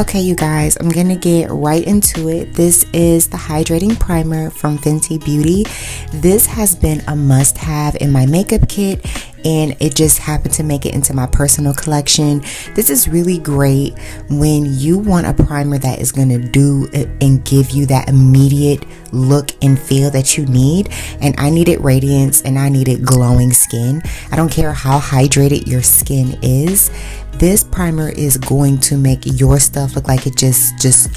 Okay, you guys, I'm gonna get right into it. This is the Hydrating Primer from Fenty Beauty. This has been a must-have in my makeup kit, and it just happened to make it into my personal collection. This is really great when you want a primer that is gonna do and give you that immediate look and feel that you need. And I needed radiance and I needed glowing skin. I don't care how hydrated your skin is. This primer is going to make your stuff look like it just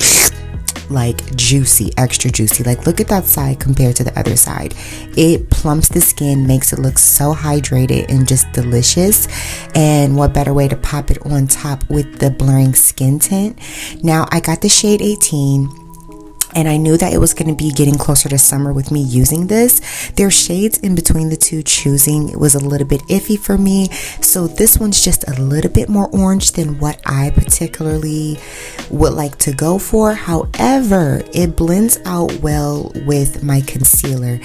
like juicy, extra juicy. Like, look at that side compared to the other side. It plumps the skin, makes it look so hydrated and just delicious. And what better way to pop it on top with the blurring skin tint. Now, I got the shade 18. And I knew that it was going to be getting closer to summer with me using this. There's shades in between the two. Choosing it was a little bit iffy for me. So this one's just a little bit more orange than what I particularly would like to go for. However, it blends out well with my concealer.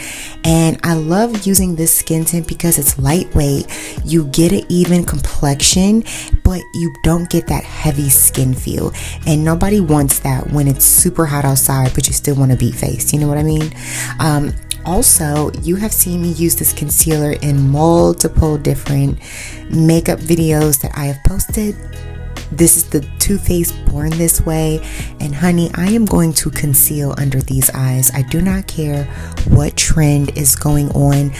And I love using this skin tint because it's lightweight. You get an even complexion, but you don't get that heavy skin feel. And nobody wants that when it's super hot outside, but you still want to beat face. You know what I mean? Also, you have seen me use this concealer in multiple different makeup videos that I have posted. This is the Too Faced Born This Way, and honey, I am going to conceal under these eyes. I do not care what trend is going on.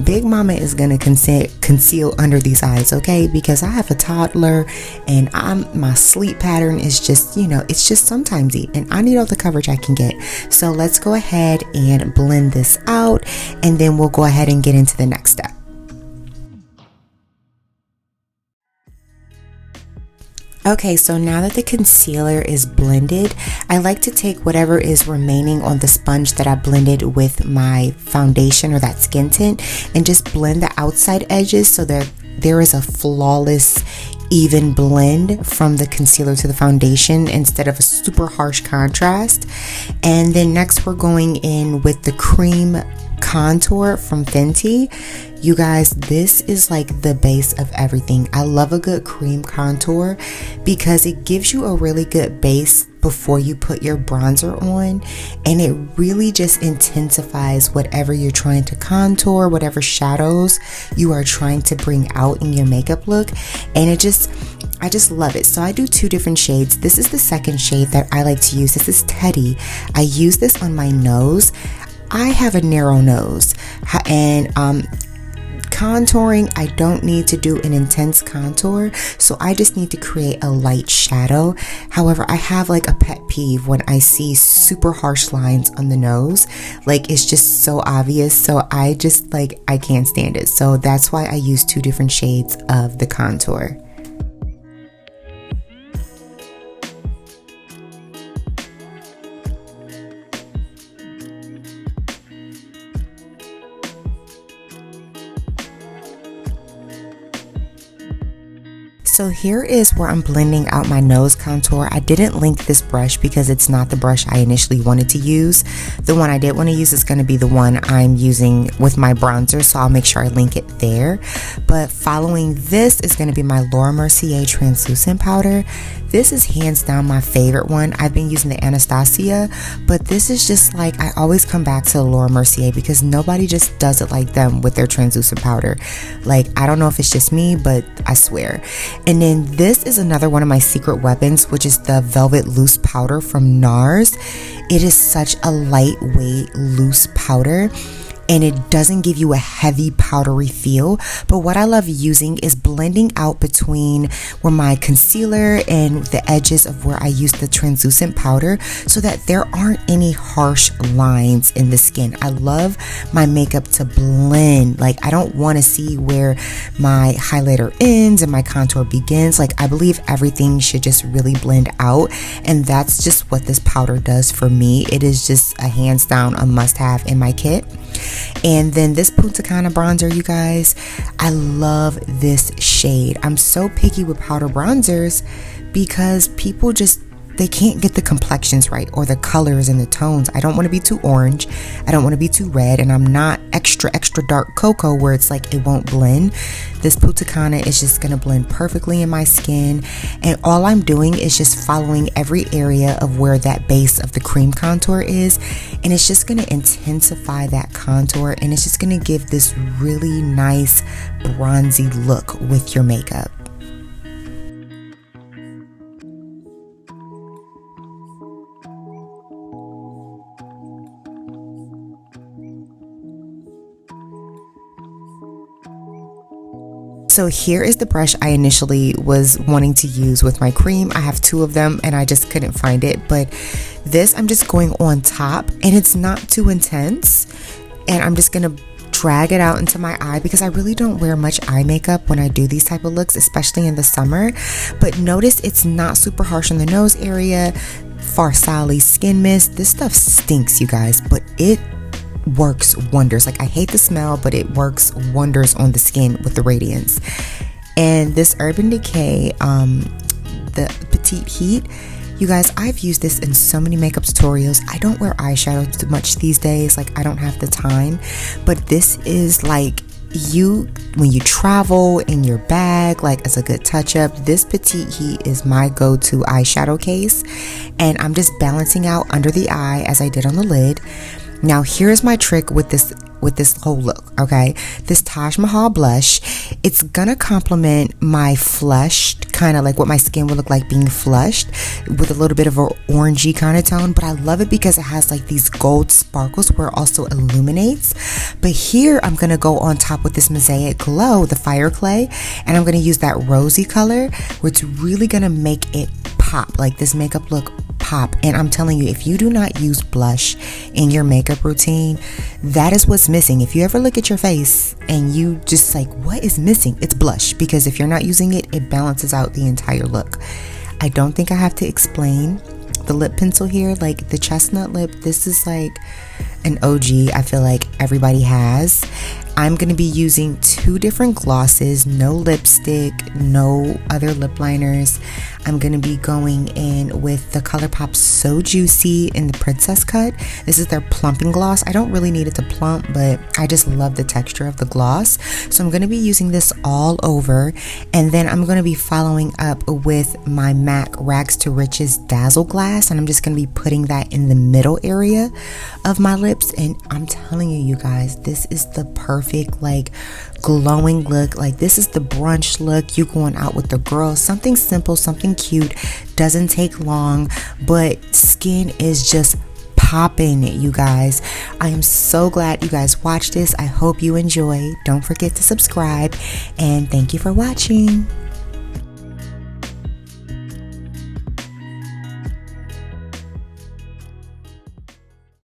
Big Mama is gonna conceal under these eyes, okay? Because I have a toddler, and my sleep pattern is just, it's just sometimesy, and I need all the coverage I can get. So let's go ahead and blend this out, and then we'll go ahead and get into the next step. Okay, so now that the concealer is blended, I like to take whatever is remaining on the sponge that I blended with my foundation or that skin tint and just blend the outside edges so that there is a flawless, even blend from the concealer to the foundation instead of a super harsh contrast. And then next we're going in with the cream contour from Fenty. You guys, this is like the base of everything. I love a good cream contour because it gives you a really good base before you put your bronzer on, and it really just intensifies whatever you're trying to contour, whatever shadows you are trying to bring out in your makeup look. And I just love it. So I do two different shades. This is the second shade that I like to use. This is Teddy. I use this on my nose. I have a narrow nose, and contouring, I don't need to do an intense contour, so I just need to create a light shadow. However, I have like a pet peeve when I see super harsh lines on the nose. Like, it's just so obvious, so I just I can't stand it. So that's why I use two different shades of the contour. So here is where I'm blending out my nose contour. I didn't link this brush because it's not the brush I initially wanted to use. The one I did want to use is going to be the one I'm using with my bronzer, so I'll make sure I link it there. But following this is going to be my Laura Mercier translucent powder. This is hands down my favorite one. I've been using the Anastasia, but this is just like, I always come back to Laura Mercier because nobody just does it like them with their translucent powder. Like, I don't know if it's just me, but I swear. And then this is another one of my secret weapons, which is the Velvet Loose Powder from NARS. It is such a lightweight, loose powder, and it doesn't give you a heavy powdery feel. But what I love using is blending out between where my concealer and the edges of where I use the translucent powder so that there aren't any harsh lines in the skin. I love my makeup to blend. Like, I don't want to see where my highlighter ends and my contour begins. Like, I believe everything should just really blend out, and that's just what this powder does for me. It is just a hands down a must-have in my kit. And then this Punta Cana bronzer, you guys, I love this shade. I'm so picky with powder bronzers because people just they can't get the complexions right or the colors and the tones. I don't want to be too orange, I don't want to be too red, and I'm not extra dark cocoa where it's like it won't blend. This Putacana is just gonna blend perfectly in my skin, and all I'm doing is just following every area of where that base of the cream contour is, and it's just gonna intensify that contour, and it's just gonna give this really nice bronzy look with your makeup. So here is the brush I initially was wanting to use with my cream. I have two of them and I just couldn't find it, but this I'm just going on top, and it's not too intense, and I'm just gonna drag it out into my eye because I really don't wear much eye makeup when I do these type of looks, especially in the summer. But notice it's not super harsh on the nose area. Farsali Skin Mist, this stuff stinks, you guys, but it works wonders. Like, I hate the smell, but it works wonders on the skin with the radiance. And this Urban Decay the Petite Heat, you guys, I've used this in so many makeup tutorials. I don't wear eyeshadow too much these days, like I don't have the time, but this is like when you travel in your bag, like as a good touch up, this Petite Heat is my go-to eyeshadow case, and I'm just balancing out under the eye as I did on the lid. Now here's my trick with this whole look, okay? This Taj Mahal blush, it's gonna complement my flushed, kind of like what my skin would look like being flushed, with a little bit of an orangey kind of tone, but I love it because it has like these gold sparkles where it also illuminates. But here I'm gonna go on top with this Mosaic Glow, the Fire Clay, and I'm gonna use that rosy color where it's really gonna make it pop, like this makeup look pop. And I'm telling you, if you do not use blush in your makeup routine, that is what's missing. If you ever look at your face and you just like, what is missing? It's blush, because if you're not using it, it balances out the entire look. I don't think I have to explain the lip pencil here, like the Chestnut Lip. This is like an OG, I feel like everybody has. I'm going to be using two different glosses, no lipstick, no other lip liners. I'm going to be going in with the ColourPop So Juicy in the Princess Cut. This is their plumping gloss. I don't really need it to plump, but I just love the texture of the gloss. So I'm going to be using this all over, and then I'm going to be following up with my MAC Rags to Riches Dazzle Glass, and I'm just going to be putting that in the middle area of my lips. And I'm telling you, you guys, this is the perfect like glowing look. Like, this is the brunch look. You going out with the girls, something simple, something cute, doesn't take long, but skin is just popping, you guys. I am so glad you guys watched this. I hope you enjoy. Don't forget to subscribe, and thank you for watching.